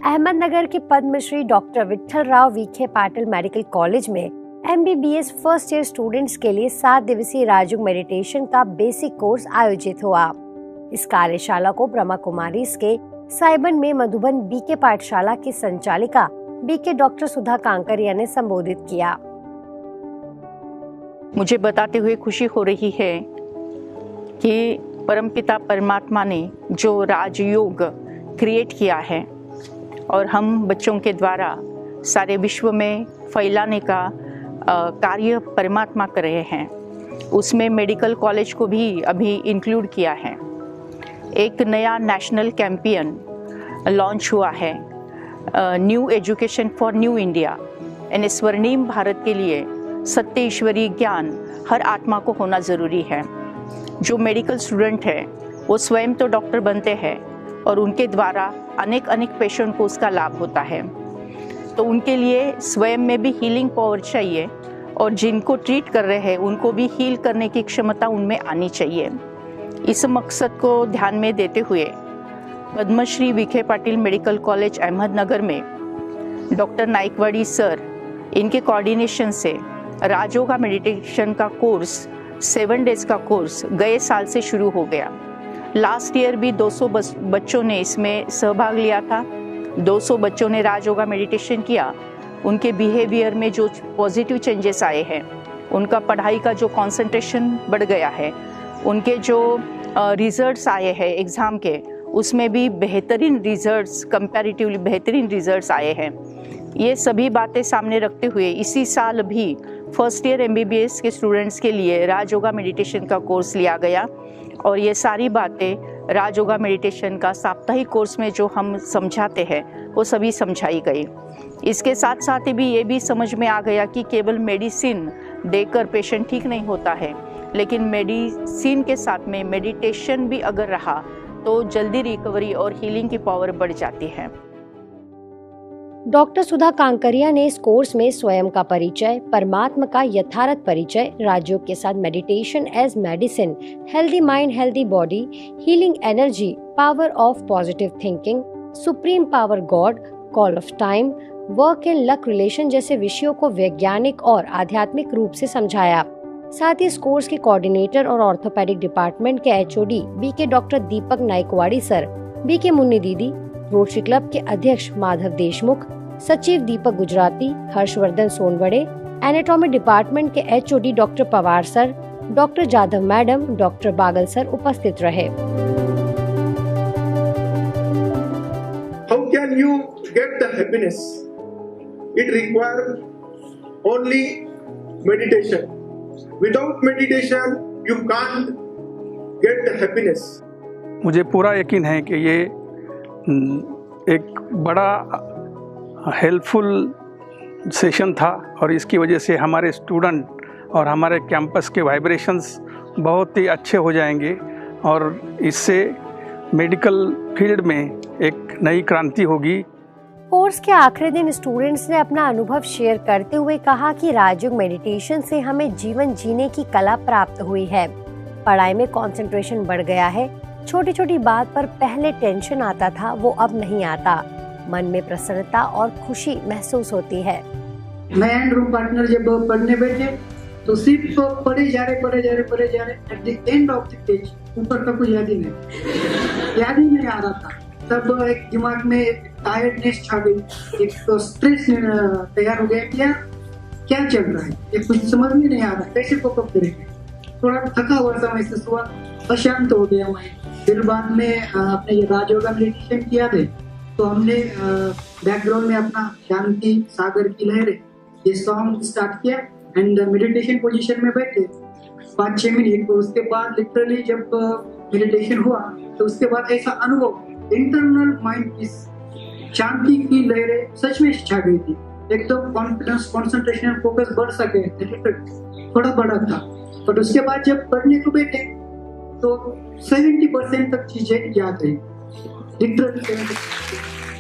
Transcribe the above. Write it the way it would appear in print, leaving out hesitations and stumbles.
अहमदनगर के Padmashri doctor Vitthal Rao Vikhe Patil medical college में MBBS first year students के लिए 7 दिवसीय राजयोग मेडिटेशन का बेसिक कोर्स आयोजित हुआ। इस कार्यशाला को ब्रह्मा कुमारीज के साइबन में मधुबन BK पाठशाला की संचालिका BK डॉक्टर सुधा कांकरिया ने संबोधित किया। मुझे बताते हुए खुशी हो रही है कि परमपिता परमात्मा ने जो राजयोग क्रिएट किया है और हम बच्चों के द्वारा सारे विश्व में फैलाने का कार्य परमात्मा कर रहे हैं, उसमें मेडिकल कॉलेज को भी अभी इंक्लूड किया है। एक नया नेशनल कैंपेन लॉन्च हुआ है, new education for new India, यानी स्वर्णिम भारत के लिए सत्य ईश्वरीय ज्ञान हर आत्मा को होना ज़रूरी है। जो मेडिकल स्टूडेंट है वो स्वयं तो डॉक्टर बनते हैं और उनके द्वारा अनेक पेशेंट को उसका लाभ होता है, तो उनके लिए स्वयं में भी हीलिंग पावर चाहिए और जिनको ट्रीट कर रहे हैं उनको भी हील करने की क्षमता उनमें आनी चाहिए। इस मकसद को ध्यान में देते हुए पद्मश्री विखे पाटिल मेडिकल कॉलेज अहमदनगर में डॉक्टर नाइकवाड़ी सर इनके कोऑर्डिनेशन से राजयोगा मेडिटेशन का कोर्स 7 डेज का कोर्स गए साल से शुरू हो गया। लास्ट ईयर भी 200 बच्चों ने इसमें सहभाग लिया था। 200 बच्चों ने राजयोगा मेडिटेशन किया। उनके बिहेवियर में जो पॉजिटिव चेंजेस आए हैं, उनका पढ़ाई का जो कंसंट्रेशन बढ़ गया है, उनके जो रिजल्ट्स आए हैं एग्ज़ाम के, उसमें भी बेहतरीन रिजल्ट्स, कंपैरेटिवली बेहतरीन रिजल्ट्स आए हैं। ये सभी बातें सामने रखते हुए इसी साल भी फर्स्ट ईयर MBBS के स्टूडेंट्स के लिए राजयोगा मेडिटेशन का कोर्स लिया गया और ये सारी बातें राजयोगा मेडिटेशन का साप्ताहिक कोर्स में जो हम समझाते हैं वो सभी समझाई गई। इसके साथ साथ भी ये भी समझ में आ गया कि केवल मेडिसिन देकर पेशेंट ठीक नहीं होता है, लेकिन मेडिसिन के साथ में मेडिटेशन भी अगर रहा तो जल्दी रिकवरी और हीलिंग की पावर बढ़ जाती है। डॉक्टर सुधा कांकरिया ने इस कोर्स में स्वयं का परिचय, परमात्मा का यथार्थ परिचय, राजयोग के साथ meditation as medicine, healthy mind healthy body, healing energy, power of positive thinking, supreme power God, call of time, work and luck relation जैसे विषयों को वैज्ञानिक और आध्यात्मिक रूप से समझाया। साथ ही इस कोर्स के कोऑर्डिनेटर और ऑर्थोपेडिक डिपार्टमेंट के HOD BK डॉक्टर दीपक नाइकवाड़ी सर, BK मुन्नी दीदी, रोटरी क्लब के अध्यक्ष माधव देशमुख, सचिव दीपक गुजराती, हर्षवर्धन सोनवड़े, एनाटॉमी डिपार्टमेंट के HOD doctor Pawar sir, doctor Jadhav madam, doctor बागल सर उपस्थित रहे। How can you get the happiness? It requires only meditation. Without meditation, you can't get the happiness. मुझे पूरा यकीन है कि ये एक बड़ा हेल्पफुल सेशन था और इसकी वजह से हमारे स्टूडेंट और हमारे कैंपस के वाइब्रेशंस बहुत ही अच्छे हो जाएंगे और इससे मेडिकल फील्ड में एक नई क्रांति होगी। कोर्स के आखिरी दिन स्टूडेंट्स ने अपना अनुभव शेयर करते हुए कहा कि राजयोग मेडिटेशन से हमें जीवन जीने की कला प्राप्त हुई है। पढ़ाई में कंसंट्रेशन बढ़ गया है। छोटी छोटी बात पर पहले टेंशन आता था, वो अब नहीं आता। मन में प्रसन्नता और खुशी महसूस होती है। मैं एंड रूम पार्टनर जब पढ़ने बैठे तो सिर्फ पढ़े जा रहे at the end of the page ऊपर का कुछ याद ही नहीं आ रहा था। तब एक दिमाग में टायर्डनेस छा गई, एक तो स्ट्रेस तैयार हो गया। क्या चल रहा है, ये कुछ समझ में नहीं आ रहा, कैसे कोप करेंगे। थोड़ा थका हुआ सा महसूस हुआ, अशांत हो गया मैं। फिर बाद में अपने ये राजयोगा मेडिटेशन किया थे तो हमने बैकग्राउंड में अपना शांति सागर की लहरें ये सॉन्ग स्टार्ट किया एंड मेडिटेशन पोजीशन में बैठे 5-6 मिनट। और उसके बाद लिटरली जब मेडिटेशन हुआ तो उसके बाद ऐसा अनुभव, इंटरनल माइंड पीस, शांति की लहरें सच में छा गई थी। एक तो कॉन्फिडेंस, कंसंट्रेशन, फोकस बढ़ सके थोड़ा बड़ा था। बट उसके बाद जब पढ़ने को बैठे तो 70% तक चीजें याद रही, लिटरली 70%।